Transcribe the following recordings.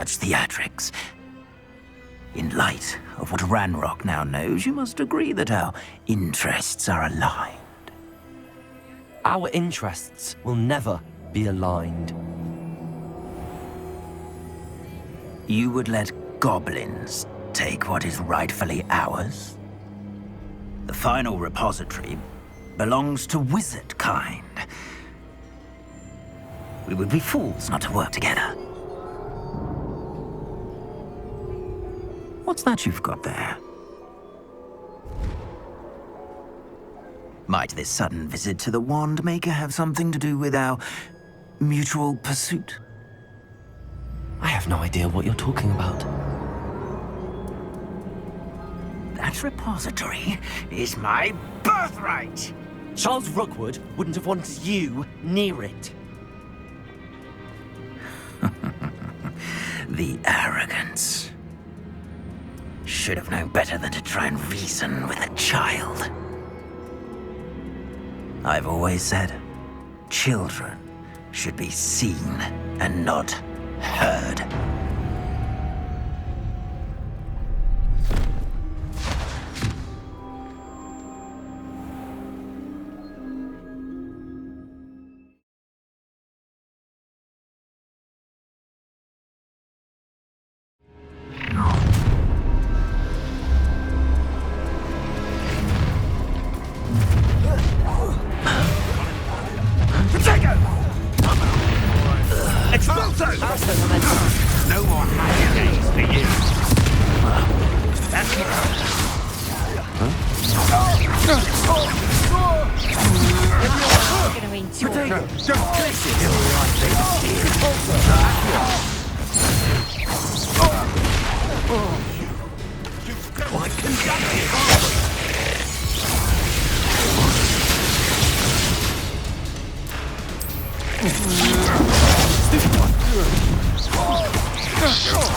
Such theatrics. In light of what Ranrock now knows, you must agree that our interests are aligned. Our interests will never be aligned. You would let goblins take what is rightfully ours? The final repository belongs to wizard kind. We would be fools not to work together. What's that you've got there? Might this sudden visit to the Wand Maker have something to do with our mutual pursuit? I have no idea what you're talking about. That repository is my birthright! Charles Rookwood wouldn't have wanted you near it. The arrogance. Should have known better than to try and reason with a child. I've always said, children should be seen and not heard. No more happy days for you. That's quite conducted.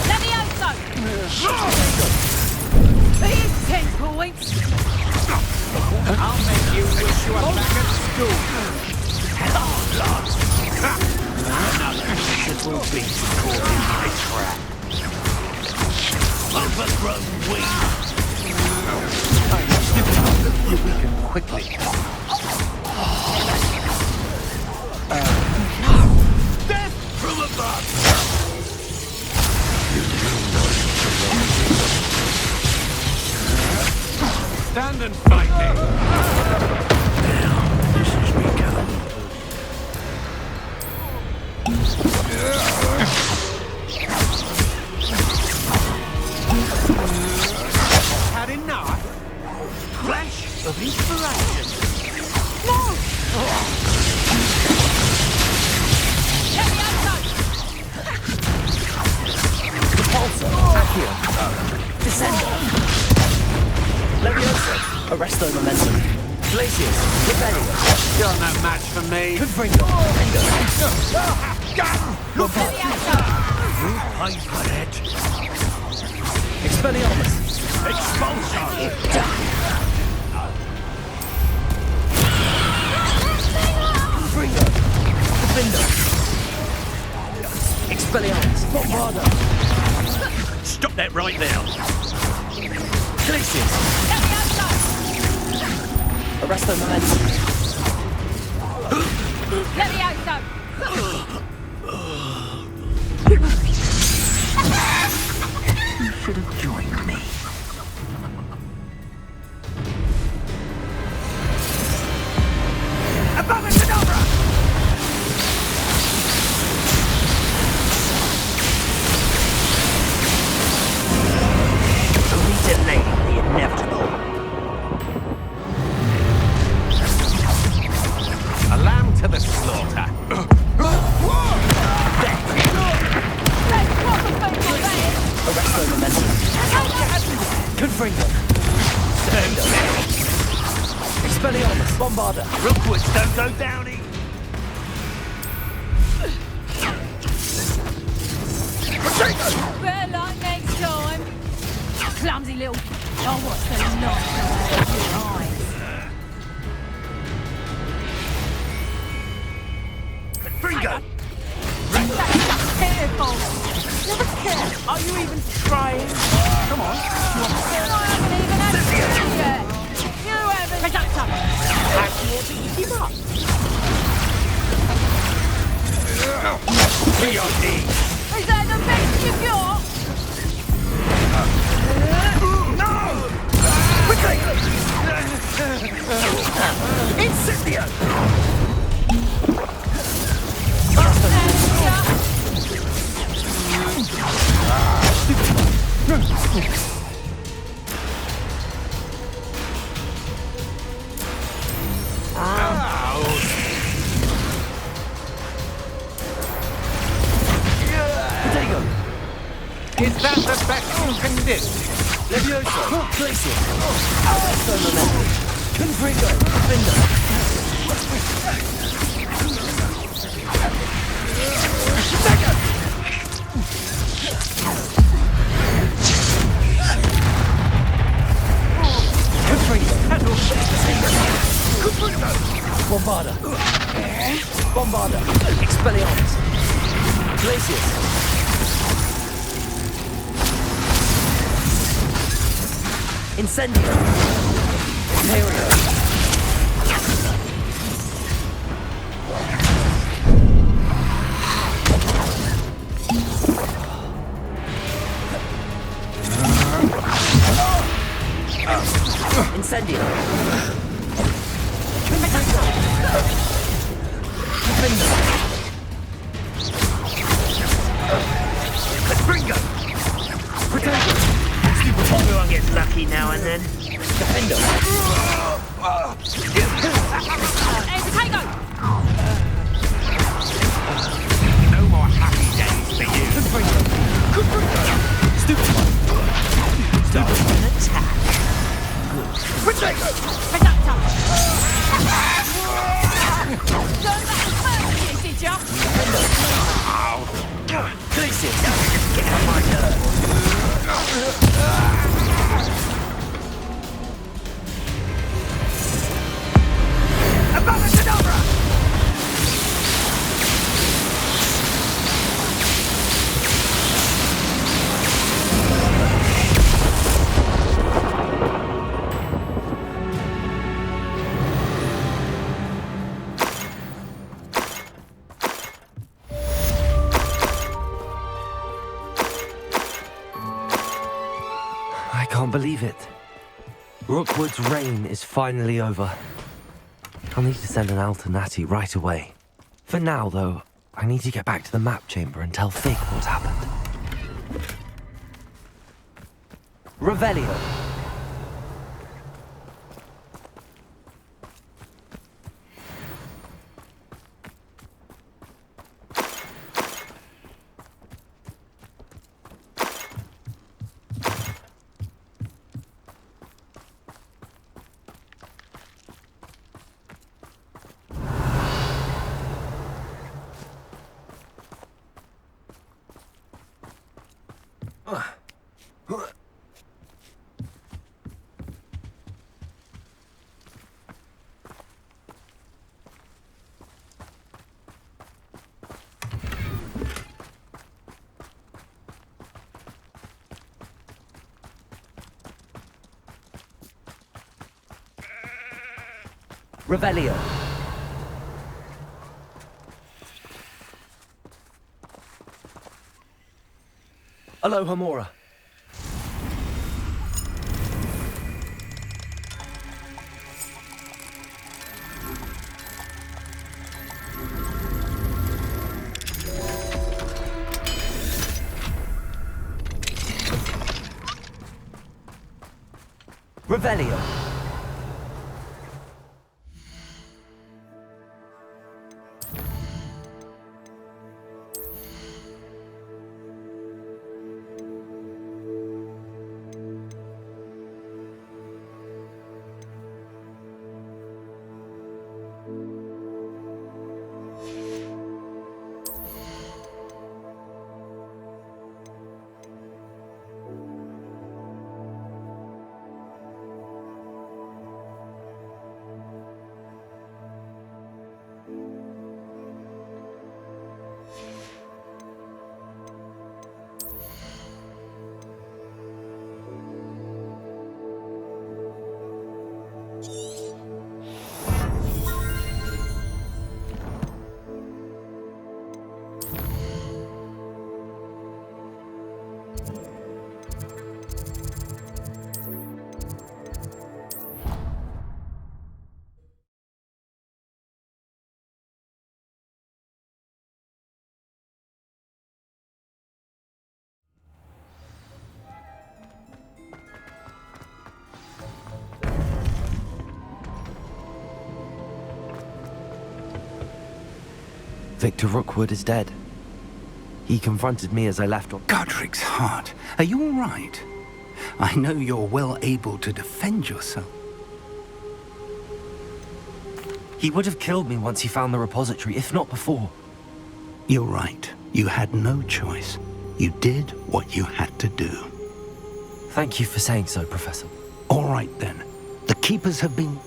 Levioso! Here's 10 points! I'll make you wish you were back at school. Another little beast caught in my trap. Overgrown wings. You weaken quickly. Death from above! Stand and fight me! Now, this is begun. Had enough? Flash of inspiration! Levioso, Arresto Momentum. Glacius, Rebellion. You're no match for me. Confringo, Look for you paid for it. Expelliarmus. Expulsion! Confringo, Defender. Expelliarmus, Bombarda. Stop that right now. Glacius. Arresto Momentum. Levioso! You should have joined me. Above and over! Only delaying the inevitable. A lamb to the slaughter. Arresto Momentum. Confringo. Expelliarmus, Bombarda. Rookwoods don't go downy. Better luck next time! Clumsy little... Oh, what's the nonsense out of your eyes? Confringo! That's careful! Never care. Are you even trying? Come on. I haven't even had a yet. You haven't. Conductor. How do you want to eat him up? To your knees! Is that the best you've got? No! Quickly! Incendio! Is that the best you can do? Levioso! Glacier! Thermometric! Confringo! Finder! Mega! Confringo! Confringo! Bombarda! Bombarda! Expelliarmus! Glacius! Incendio! Imperial! Incendio! Confringo! Protego! Everyone gets lucky now and then. Defender! Hey, potato. No more happy days for you. Confringo! Confringo! Stupefy! Stupefy! Attack. Protego! Conductor. Learn that first, did ya? Glacius! Get on my nerves. Abacadabra! I can't believe it. Rookwood's reign is finally over. I'll need to send an alternati right away. For now, though, I need to get back to the map chamber and tell Fig what happened. Revelio. Revelio. Aloha Mora. Revelio. Victor Rookwood is dead. He confronted me as I left on... Godric's heart. Are you all right? I know you're well able to defend yourself. He would have killed me once he found the repository, if not before. You're right. You had no choice. You did what you had to do. Thank you for saying so, Professor. All right, then. The Keepers have been...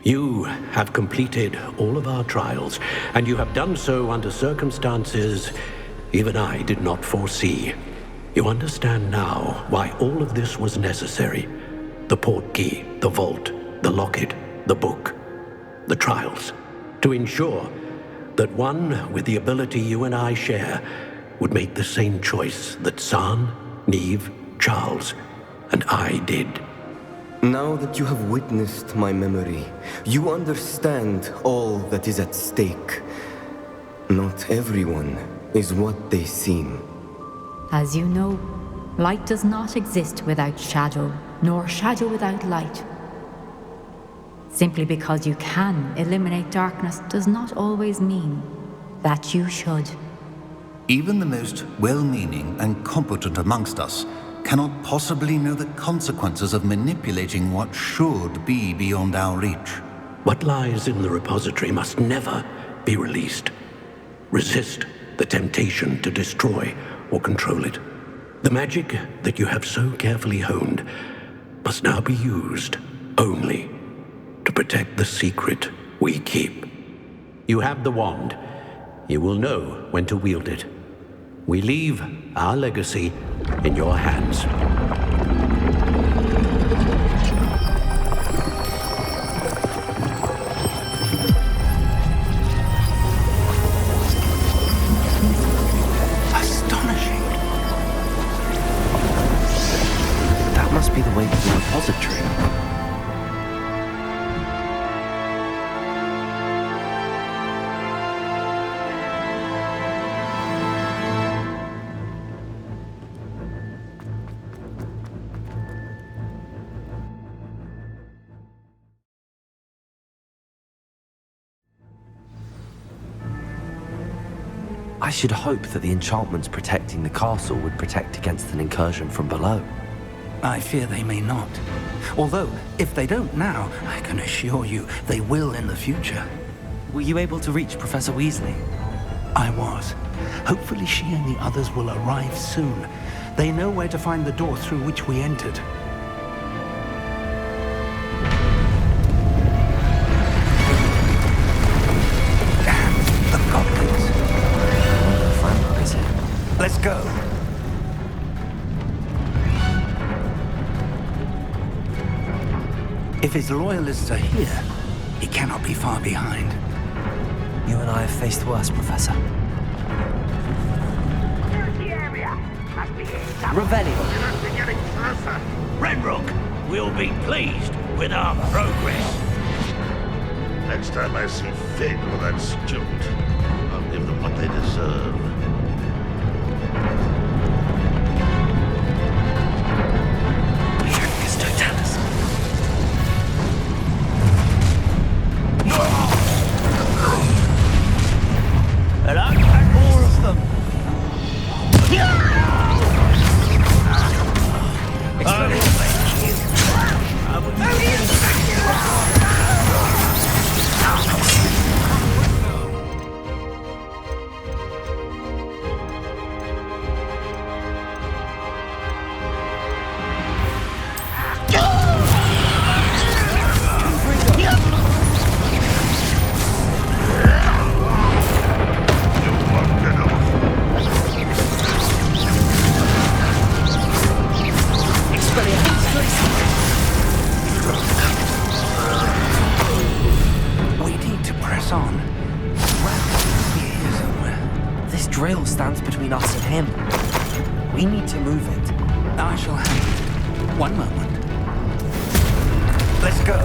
You have completed all of our trials, and you have done so under circumstances even I did not foresee. You understand now why all of this was necessary. The portkey, the vault, the locket, the book, the trials. To ensure that one with the ability you and I share would make the same choice that San, Neve, Charles, and I did. Now that you have witnessed my memory, you understand all that is at stake. Not everyone is what they seem. As you know, light does not exist without shadow, nor shadow without light. Simply because you can eliminate darkness does not always mean that you should. Even the most well-meaning and competent amongst us cannot possibly know the consequences of manipulating what should be beyond our reach. What lies in the repository must never be released. Resist the temptation to destroy or control it. The magic that you have so carefully honed must now be used only to protect the secret we keep. You have the wand. You will know when to wield it. We leave our legacy in your hands. Astonishing. That must be the way to the repository. I should hope that the enchantments protecting the castle would protect against an incursion from below. I fear they may not. Although, if they don't now, I can assure you they will in the future. Were you able to reach Professor Weasley? I was. Hopefully she and the others will arrive soon. They know where to find the door through which we entered. Damn, the goblins. Frank is here. Let's go. If his loyalists are here, he cannot be far behind. You and I have faced worse, Professor. Revelio. Renrook will be pleased with our progress. Next time I see Fig or that student, I'll give them what they deserve. And I'll pack all of them. This drill stands between us and him. We need to move it. I shall handle it. One moment. Let's go.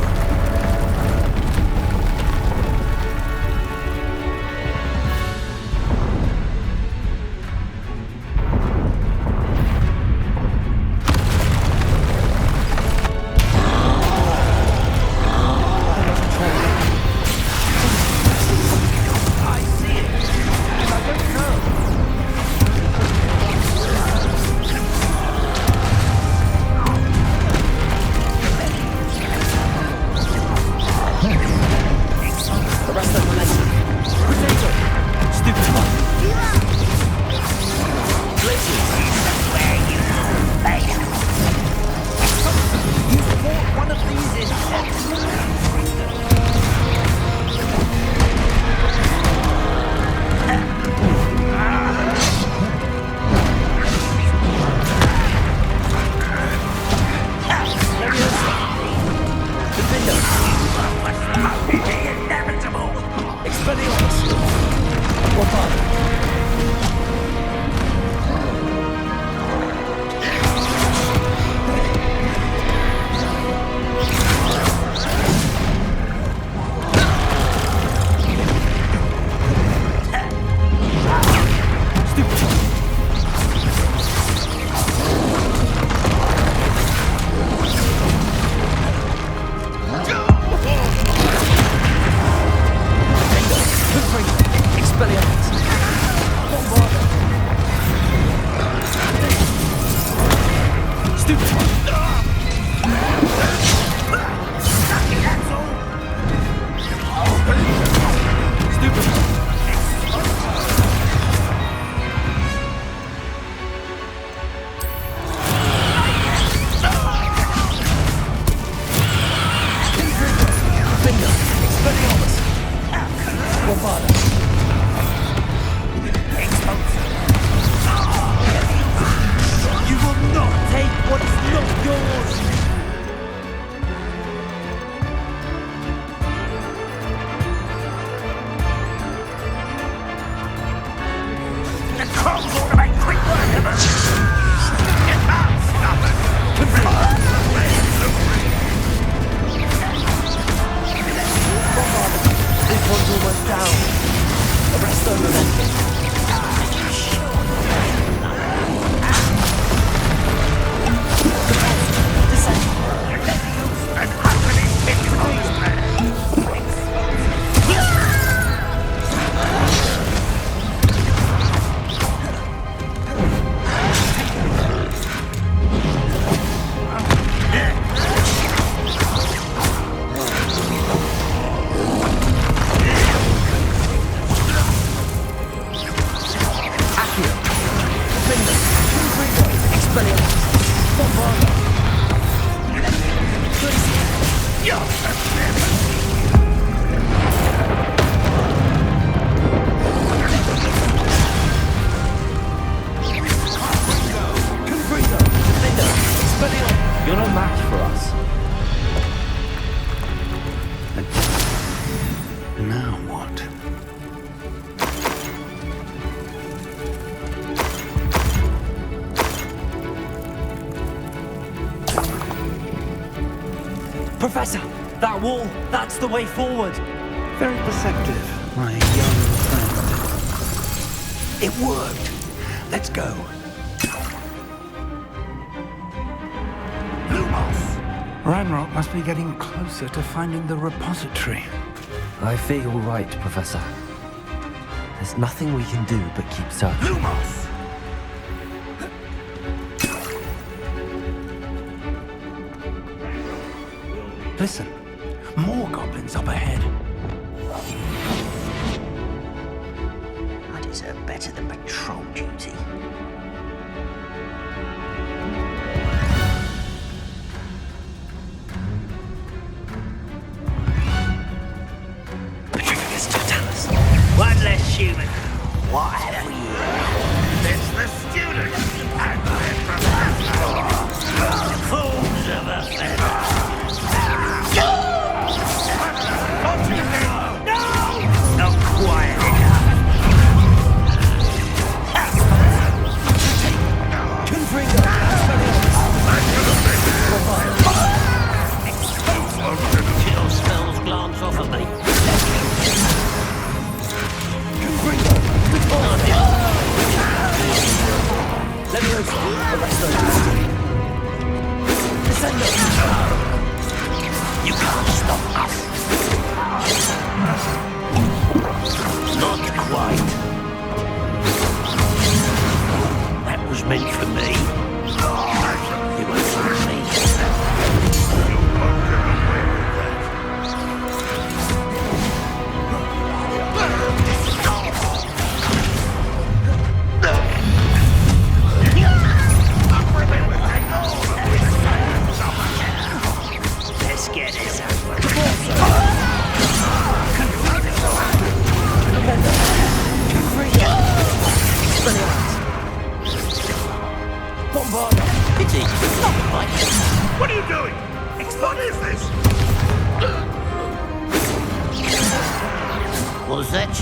You're no match for us. Now what? Professor, that wall, that's the way forward. Very perceptive, my young friend. It worked. Let's go. Ranrock must be getting closer to finding the repository. I fear you're right, Professor. There's nothing we can do but keep searching. Lumos! Listen, more goblins up ahead. I deserve better than patrol duty. One less human. What have we here? It's the students and their professor. Fools of a feather. No! Not quiet enough.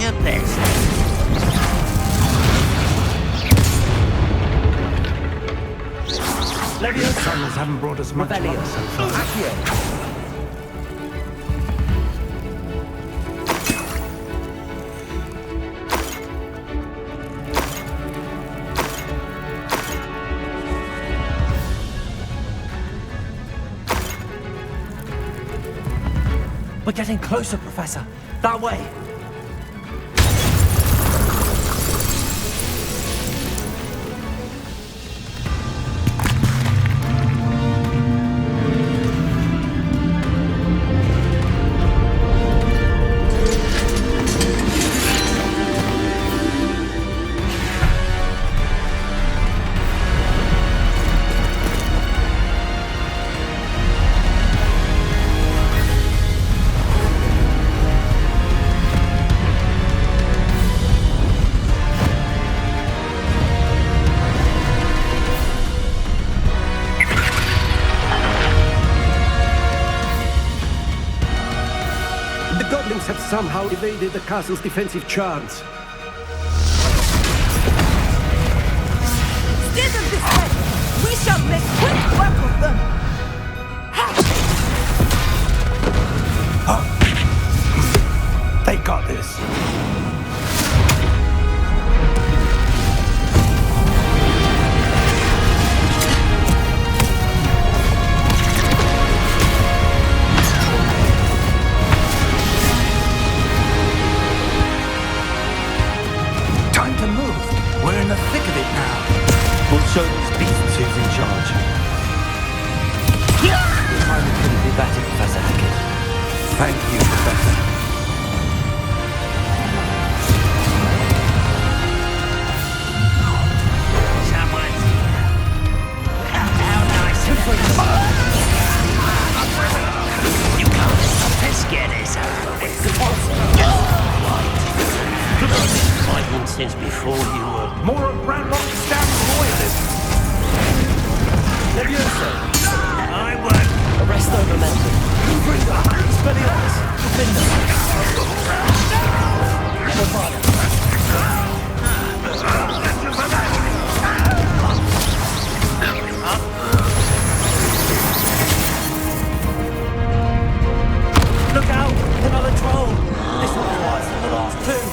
your best. Levio's summons haven't brought us much luck so far. We're getting closer, Professor. That way. Have somehow evaded the castle's defensive charms. Steer them this way! We shall make quick work of them! They got this. Show these beasts who's in charge. Timing couldn't be better, Professor Hackett. Thank you, Professor. Someone's here. How nice of you come. Let's get this over with. Fighting since before you were... More of Brandlock's damn royalists! Leviosa! I won't. Arrest their momentum. Expelliarmus! Defender! Look out! Another troll! This one is worse than the last two!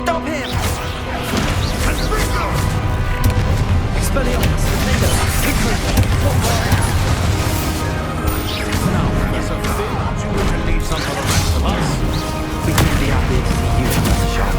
Stop him! Expelliarmus! Defender! Now, Professor, did you wish to leave some for the rest of us? We can be happy to see you, Professor Sharp.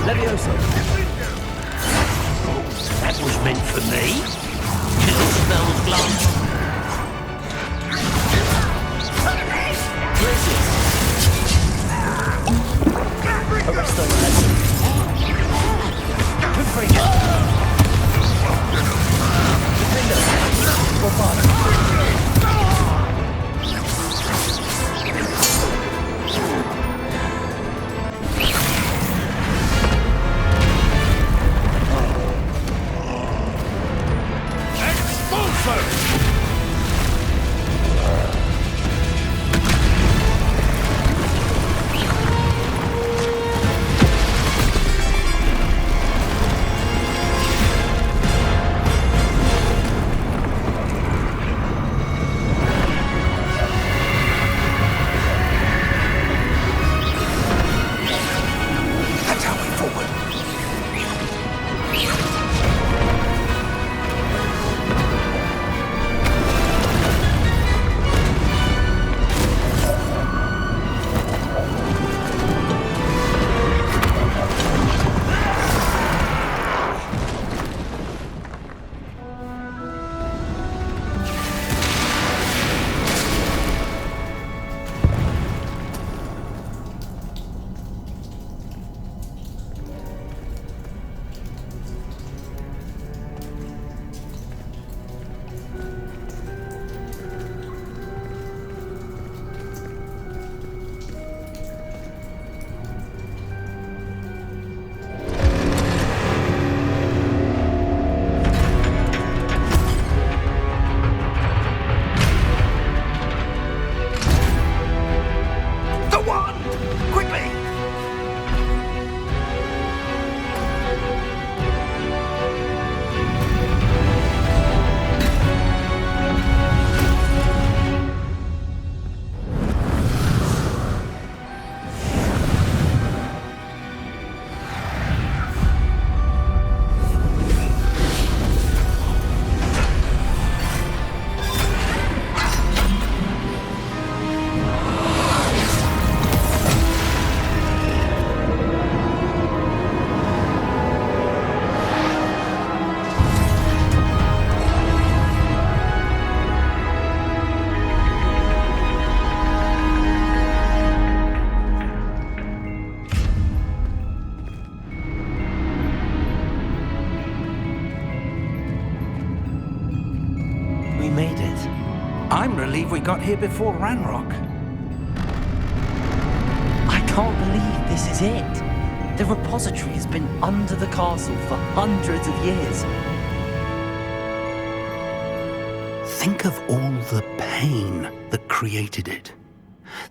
Leviosa! That was meant for me. Kill spells glance. Arrest their momentum. Confringo! Defender! Bombard! I'm relieved we got here before Ranrock. I can't believe this is it. The repository has been under the castle for hundreds of years. Think of all the pain that created it.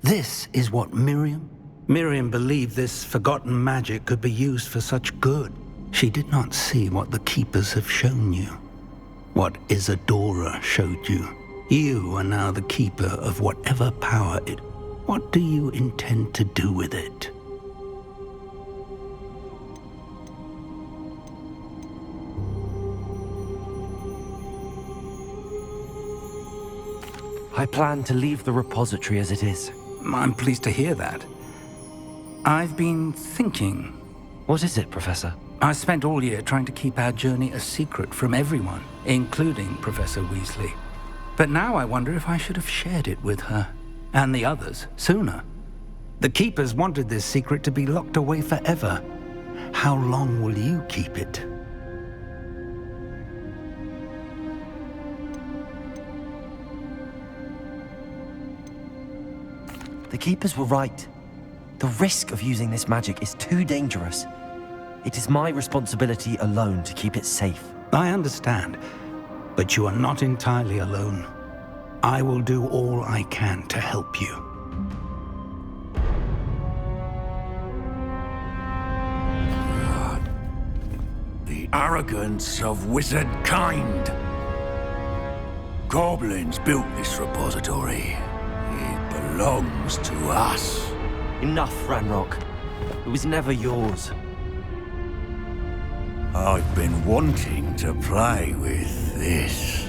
This is what Miriam believed this forgotten magic could be used for such good. She did not see what the Keepers have shown you. What Isadora showed you. You are now the Keeper of whatever power it... What do you intend to do with it? I plan to leave the repository as it is. I'm pleased to hear that. I've been thinking. What is it, Professor? I spent all year trying to keep our journey a secret from everyone, including Professor Weasley. But now I wonder if I should have shared it with her, and the others, sooner. The Keepers wanted this secret to be locked away forever. How long will you keep it? The Keepers were right. The risk of using this magic is too dangerous. It is my responsibility alone to keep it safe. I understand, but you are not entirely alone. I will do all I can to help you. The arrogance of wizard kind. Goblins built this repository. It belongs to us. Enough, Ranrock. It was never yours. I've been wanting to play with this.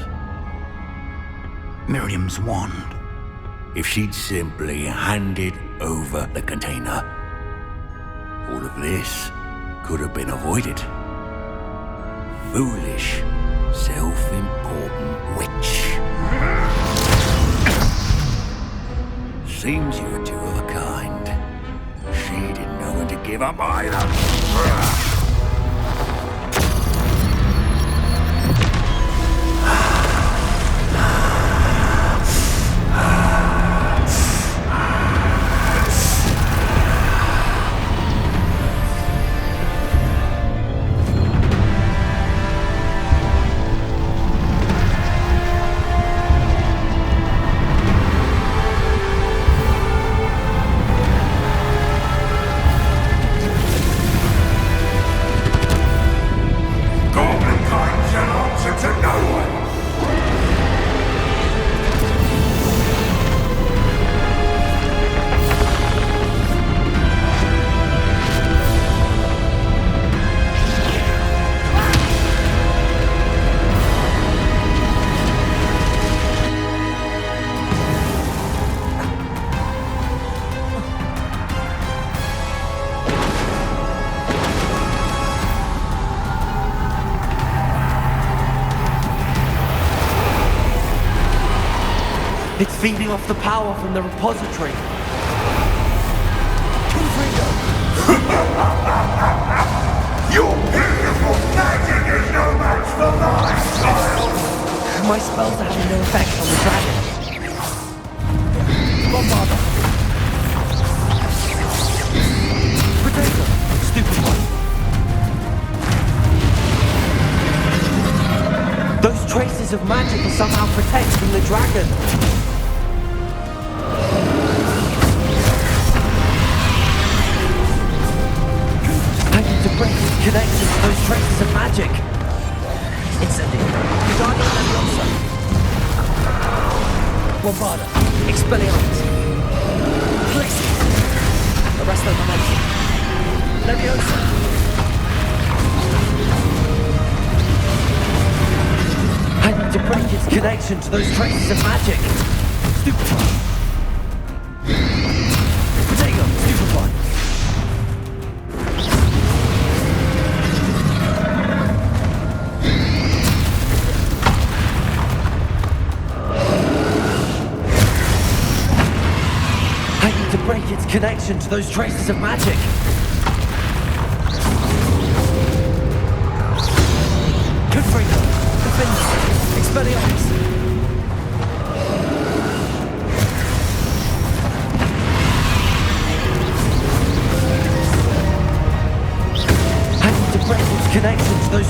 Miriam's wand. If she'd simply handed over the container, all of this could have been avoided. Foolish, self-important witch. Seems you were two of a kind. She didn't know when to give up either. It's feeding off the power from the repository. Your beautiful magic is no match for my style! My spells are having no effect on the dragon. Bombarder. Potato. Stupid one. Those traces of magic are somehow protecting the dragon. I need to break its connection to those traces of magic. Incendiary. Guardian Leviosa. Bombarda. Expelliarmus. Blessing. Arresto Momentum. Leviosa. I need to break its connection to those traces of magic. Stupefy. Potato. Stupefy. To break its connection to those traces of magic. Confringo. Defender. Expelliarmus.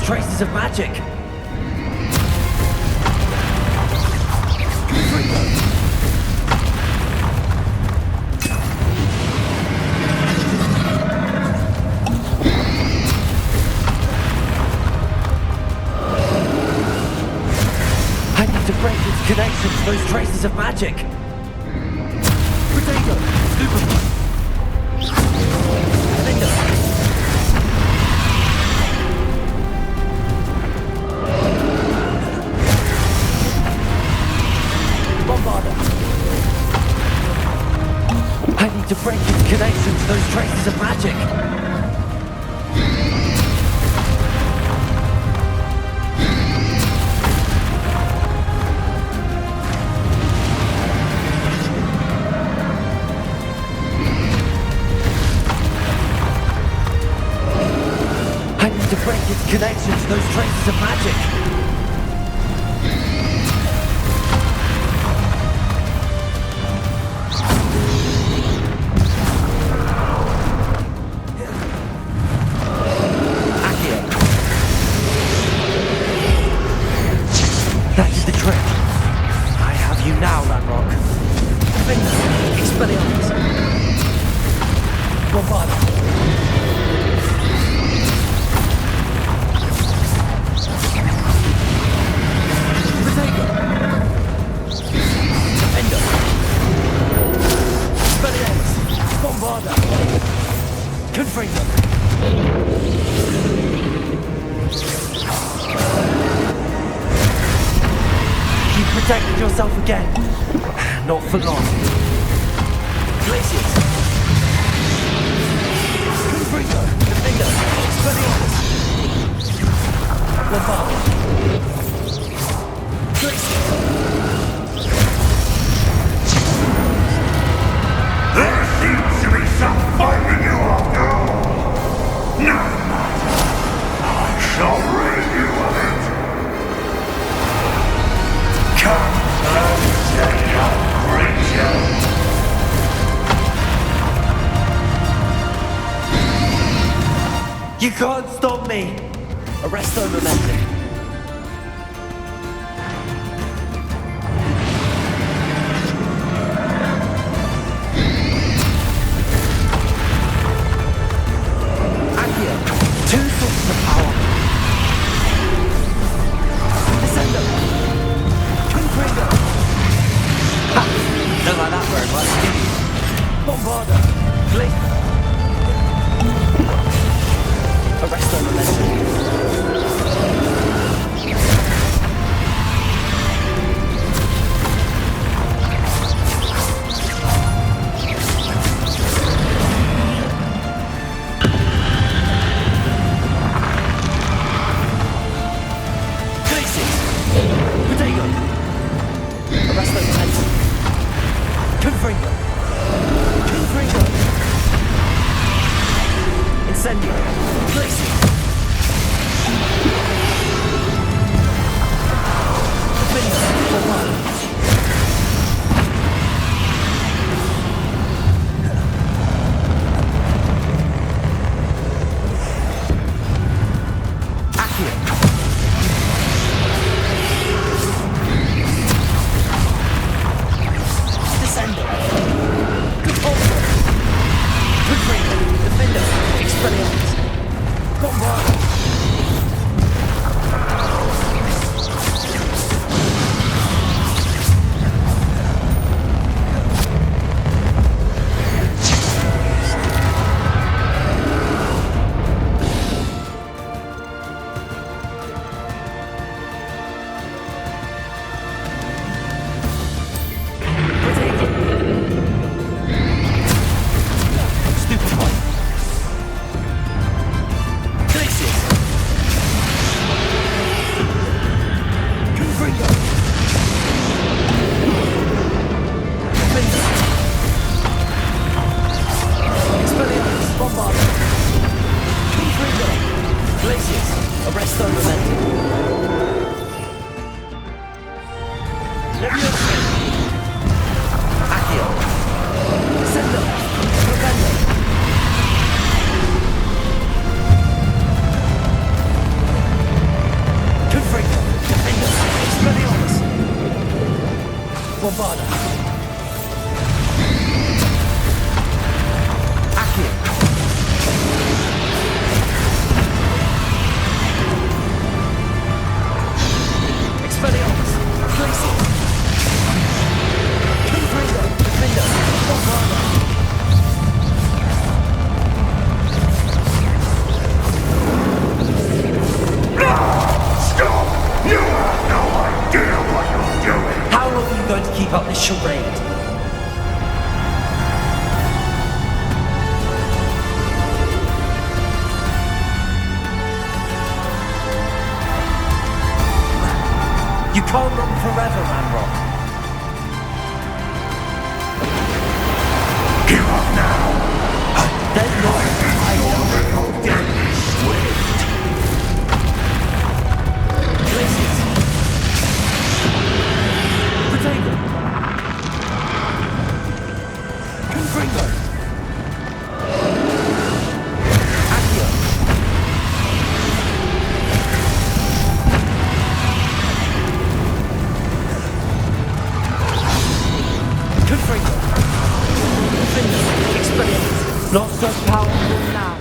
traces of magic. I need to break its connection to those traces of magic. Potato, Superman. Linda. Bombarder. I need to break its connection to those traces of magic. I need to break its connection to those traces of magic. That is the trick. I have you now, Landrock. Finger, Expelliarmus. Bombarder. Protego. Defender. Expelliarmus. Bombarder. Confringo. You protected yourself again. Not for long. Glaciers. Confringo. Defender. Expelliarmus. Bombarder. Glaciers. There seems to be some fight in you after all. No matter. I shall rid you of it. Come closer, young creature. You can't stop me. Arresto Momentum. Accio. Two sources of power. Descendo. Confringo. Ha! Don't like that very much, do you? Bombarder. Blink. Arresto Momentum. Glaciers. Potato. Arresto Momentum. Confringo. Confringo. Incendio. Glaciers. Defender. Bombarder. Accio. Descendo. Compulsor. Confringo. Defender. Expelliarmus. Bombarder. Potato. Stupefy. Glaciers. Confringo. Defender. Expelliarmus. Bombarder. Confringo. Glaciers. Arresto Momentum. Leviosa. Accio. Descendo. Defender. Bombarda. Accio. Expelliarmus. Glacius. Confringo. Defender. Bombarda. Stop! You have no idea what you're doing! How long are you going to keep up this charade? You can't run forever, Ranrock. Give up now! There's no... I know you're dead. Glacius. Potato. Confringo. Accio. Confringo. Defender. Expelliarmus. Not so powerful now.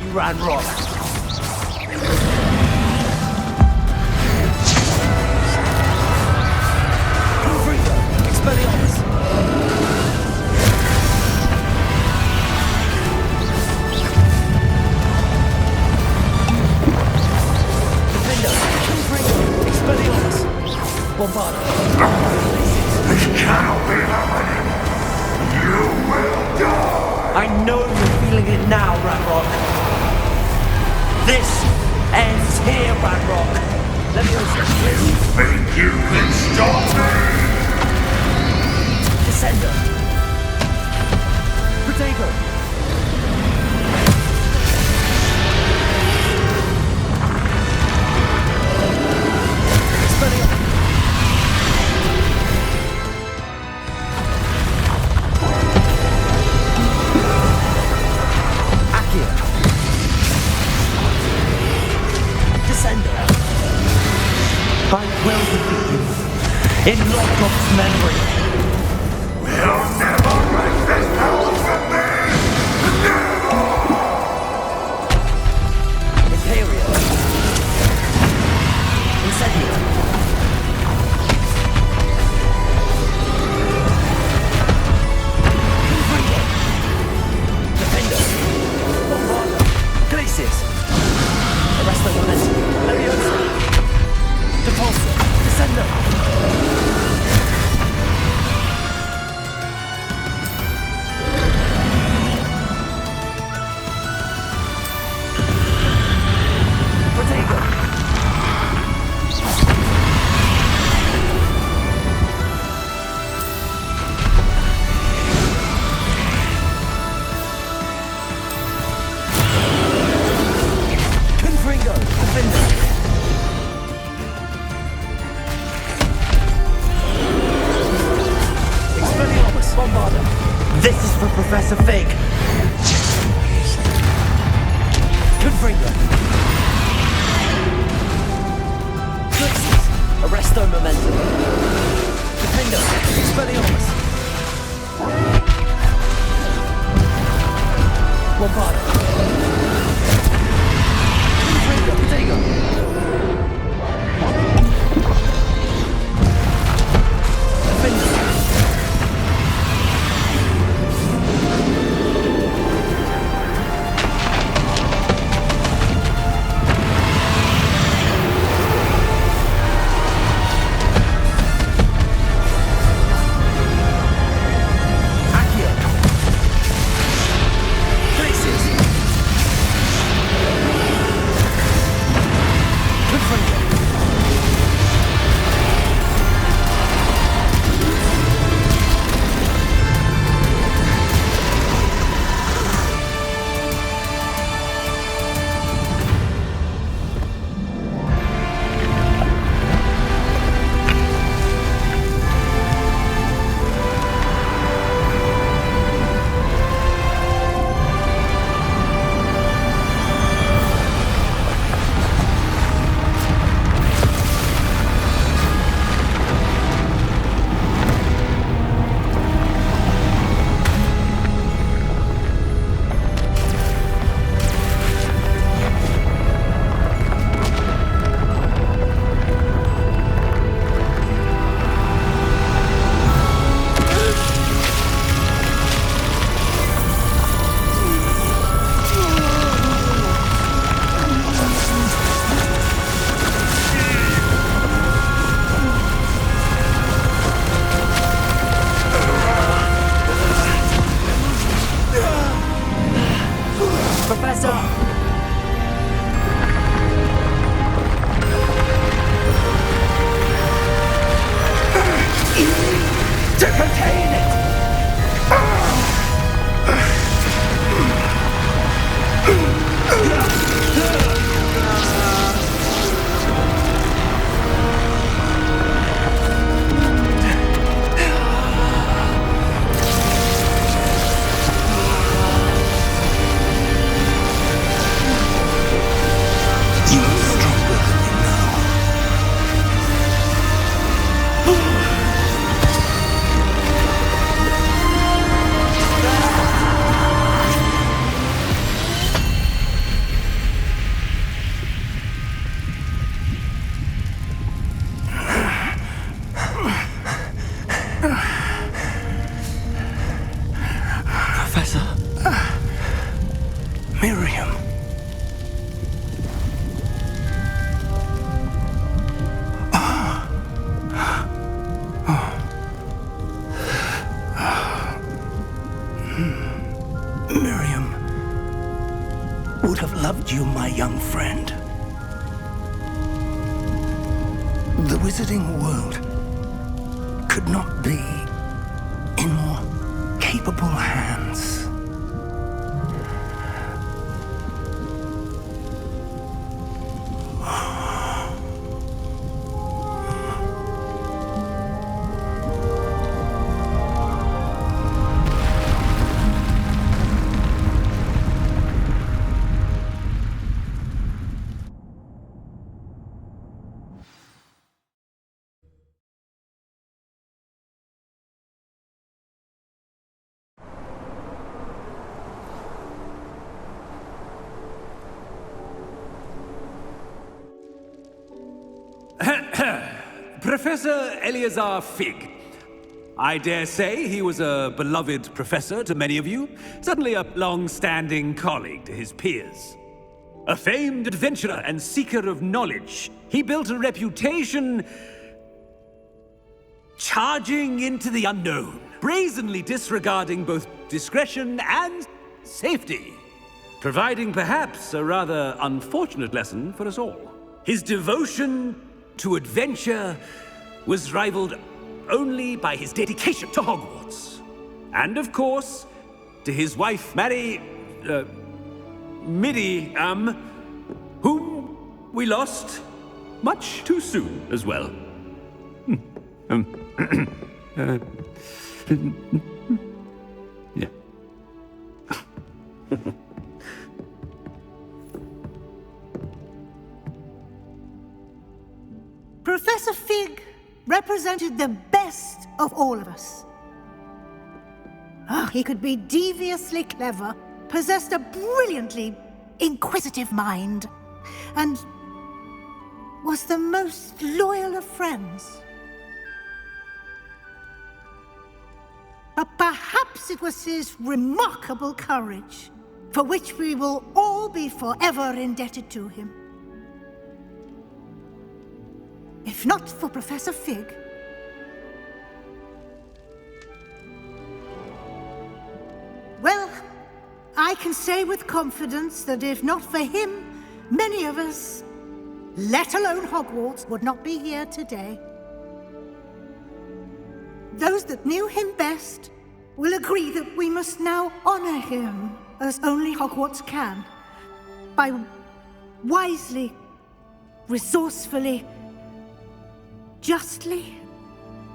You ran wrong. Confringo. Expelliarmus. Defender. Confringo. Expelliarmus. Bombarda. This cannot be happening! You will die! I know you're feeling it now, Ranrock. This ends here, Ranrock. Let me also... You think you can stop me? Descender. Potato. Expelliarmus. Accio. Descender. I will defeat you. In Lockhop's memory. You'll never wreak this power from me! Imperial. Incendio. Confringo. Defender. Bombarda. Glacius. Arresto Momentum. Leviosa. Depulsor. Descender. Potato. Confringo. Defender. Expelliarmus. Bombarda. This is for Professor Fig. Confringo. Glacius. Arresto Momentum. Defender. Expelliarmus. Bombarda. Confringo. Potato. Defender. Accio. Glacius. to contain it! Professor? Miriam. Miriam would have loved you, my young friend. The wizarding world could not be in more capable hands. Professor Eleazar Fig. I dare say he was a beloved professor to many of you, certainly a long-standing colleague to his peers. A famed adventurer and seeker of knowledge, he built a reputation charging into the unknown, brazenly disregarding both discretion and safety, providing perhaps a rather unfortunate lesson for us all. His devotion to adventure was rivaled only by his dedication to Hogwarts. And of course, to his wife, Midi, whom we lost much too soon as well. Yeah. Professor Fig represented the best of all of us. He could be deviously clever, possessed a brilliantly inquisitive mind, and was the most loyal of friends. But perhaps it was his remarkable courage, for which we will all be forever indebted to him. If not for Professor Fig, well, I can say with confidence that if not for him, many of us, let alone Hogwarts, would not be here today. Those that knew him best will agree that we must now honor him as only Hogwarts can, by wisely, resourcefully, justly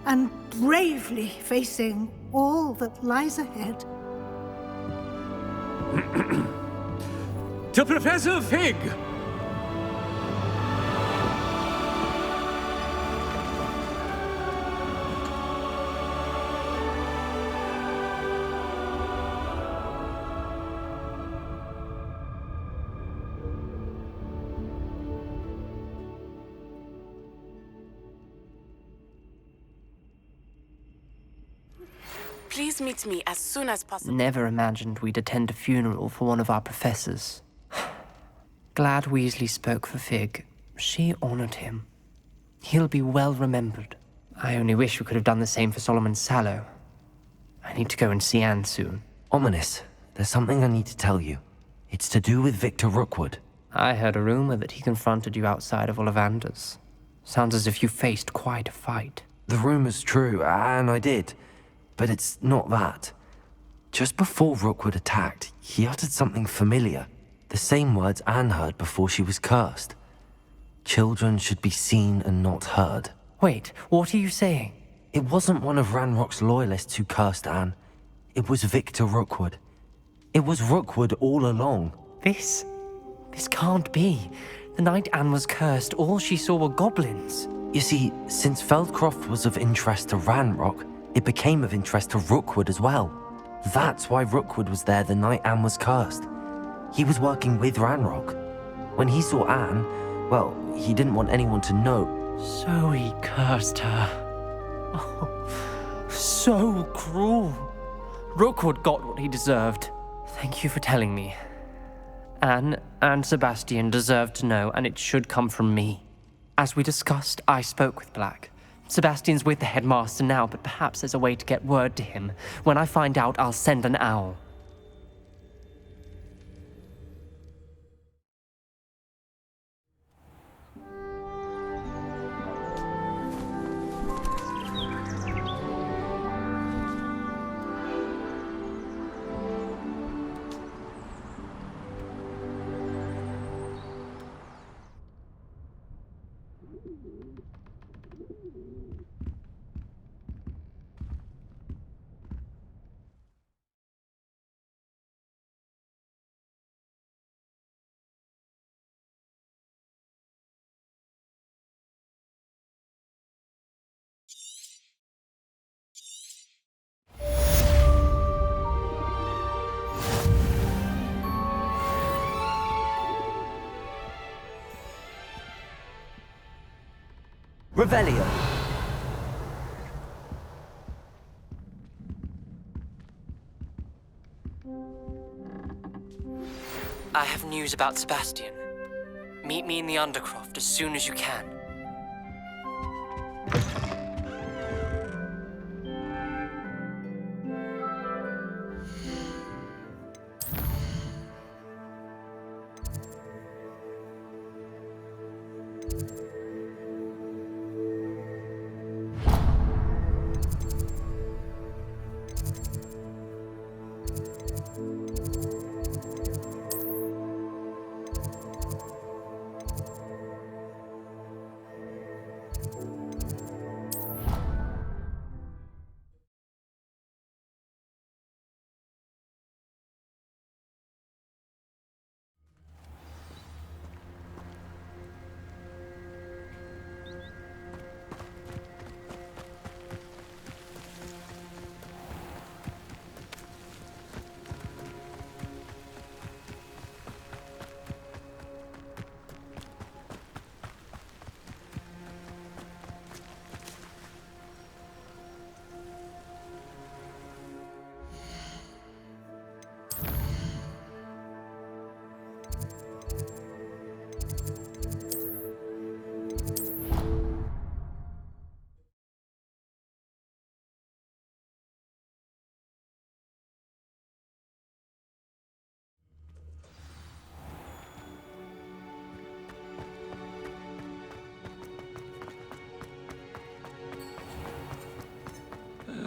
and bravely facing all that lies ahead. To Professor Fig! Please meet me as soon as possible. Never imagined we'd attend a funeral for one of our professors. Glad Weasley spoke for Fig. She honored him. He'll be well remembered. I only wish we could have done the same for Solomon Sallow. I need to go and see Anne soon. Ominous, there's something I need to tell you. It's to do with Victor Rookwood. I heard a rumor that he confronted you outside of Ollivander's. Sounds as if you faced quite a fight. The rumor's true, and I did. But it's not that. Just before Rookwood attacked, he uttered something familiar. The same words Anne heard before she was cursed. Children should be seen and not heard. Wait, what are you saying? It wasn't one of Ranrock's loyalists who cursed Anne. It was Victor Rookwood. It was Rookwood all along. This can't be. The night Anne was cursed, all she saw were goblins. You see, since Feldcroft was of interest to Ranrock, it became of interest to Rookwood as well. That's why Rookwood was there the night Anne was cursed. He was working with Ranrock. When he saw Anne, well, he didn't want anyone to know. So he cursed her. Oh, so cruel. Rookwood got what he deserved. Thank you for telling me. Anne and Sebastian deserve to know, and it should come from me. As we discussed, I spoke with Black. Sebastian's with the headmaster now, but perhaps there's a way to get word to him. When I find out, I'll send an owl. Revelio. I have news about Sebastian. Meet me in the Undercroft as soon as you can.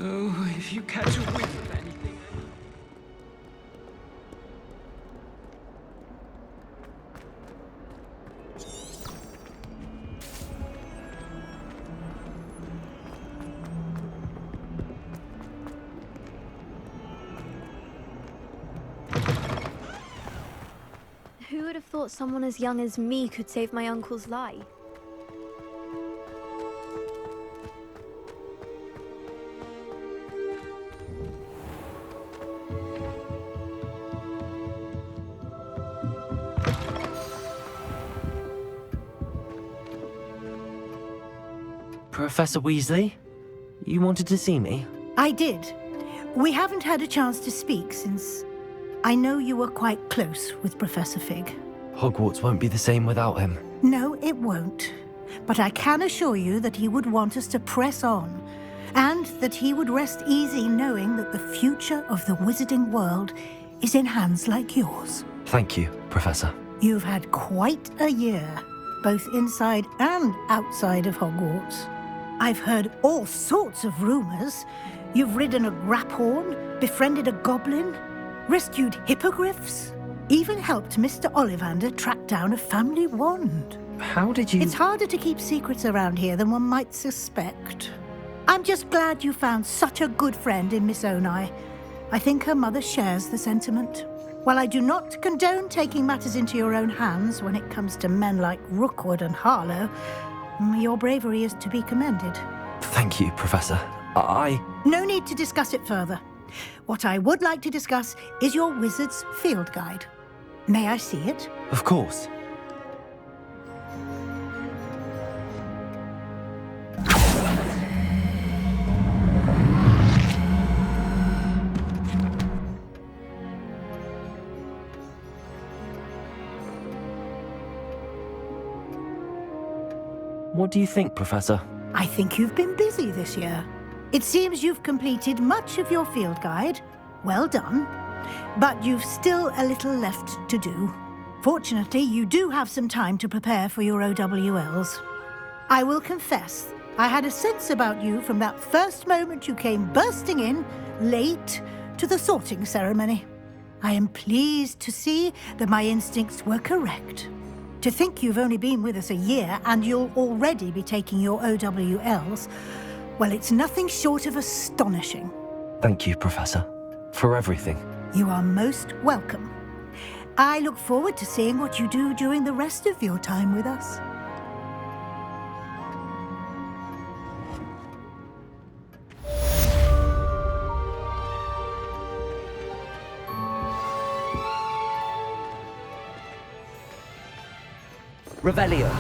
Oh, if you catch a whiff of anything. Who would have thought someone as young as me could save my uncle's life? Professor Weasley? You wanted to see me? I did. We haven't had a chance to speak since I know you were quite close with Professor Fig. Hogwarts won't be the same without him. No, it won't. But I can assure you that he would want us to press on, and that he would rest easy knowing that the future of the wizarding world is in hands like yours. Thank you, Professor. You've had quite a year, both inside and outside of Hogwarts. I've heard all sorts of rumors. You've ridden a graphorn, befriended a goblin, rescued hippogriffs, even helped Mr. Ollivander track down a family wand. How did you... It's harder to keep secrets around here than one might suspect. I'm just glad you found such a good friend in Miss Onai. I think her mother shares the sentiment. While I do not condone taking matters into your own hands when it comes to men like Rookwood and Harlow, your bravery is to be commended. Thank you, Professor. No need to discuss it further. What I would like to discuss is your wizard's field guide. May I see it? Of course. What do you think, Professor? I think you've been busy this year. It seems you've completed much of your field guide. Well done. But you've still a little left to do. Fortunately, you do have some time to prepare for your OWLs. I will confess, I had a sense about you from that first moment you came bursting in, late, to the sorting ceremony. I am pleased to see that my instincts were correct. To think you've only been with us a year and you'll already be taking your OWLs, well, it's nothing short of astonishing. Thank you, Professor, for everything. You are most welcome. I look forward to seeing what you do during the rest of your time with us. Revelio.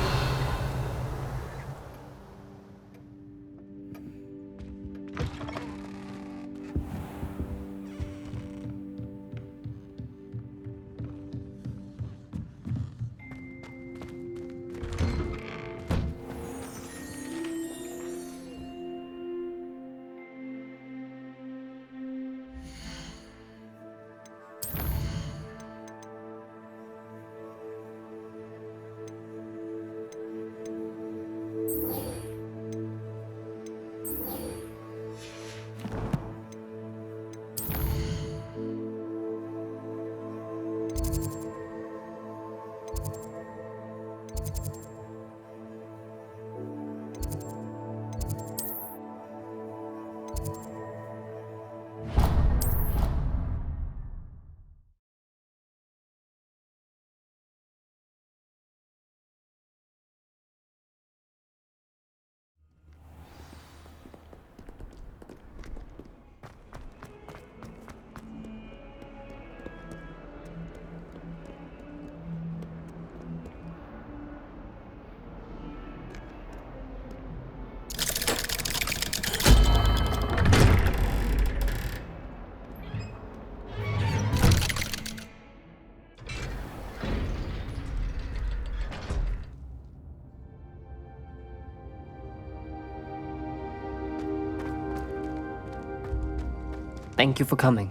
Thank you for coming.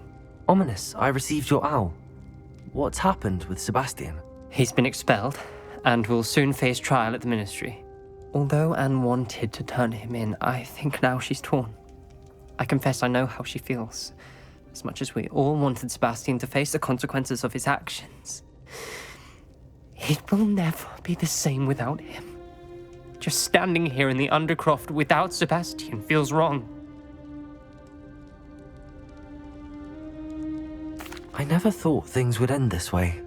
Ominous, I received your owl. What's happened with Sebastian? He's been expelled, and will soon face trial at the Ministry. Although Anne wanted to turn him in, I think now she's torn. I confess I know how she feels. As much as we all wanted Sebastian to face the consequences of his actions. It will never be the same without him. Just standing here in the Undercroft without Sebastian feels wrong. I never thought things would end this way.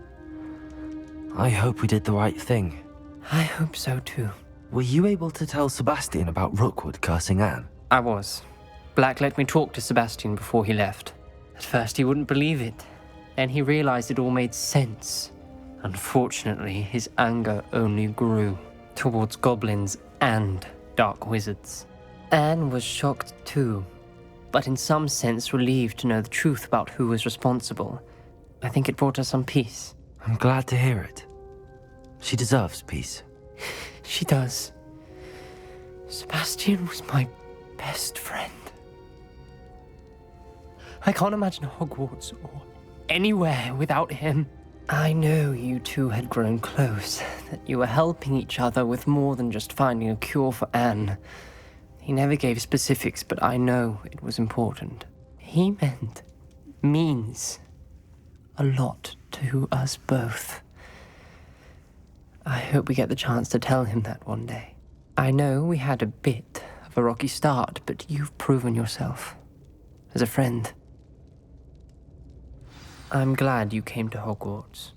I hope we did the right thing. I hope so too. Were you able to tell Sebastian about Rookwood cursing Anne? I was. Black let me talk to Sebastian before he left. At first he wouldn't believe it. Then he realized it all made sense. Unfortunately, his anger only grew towards goblins and dark wizards. Anne was shocked too, but in some sense relieved to know the truth about who was responsible. I think it brought her some peace. I'm glad to hear it. She deserves peace. She does. Sebastian was my best friend. I can't imagine Hogwarts or anywhere without him. I know you two had grown close, that you were helping each other with more than just finding a cure for Anne. He never gave specifics, but I know it was important. He means a lot to us both. I hope we get the chance to tell him that one day. I know we had a bit of a rocky start, but you've proven yourself as a friend. I'm glad you came to Hogwarts.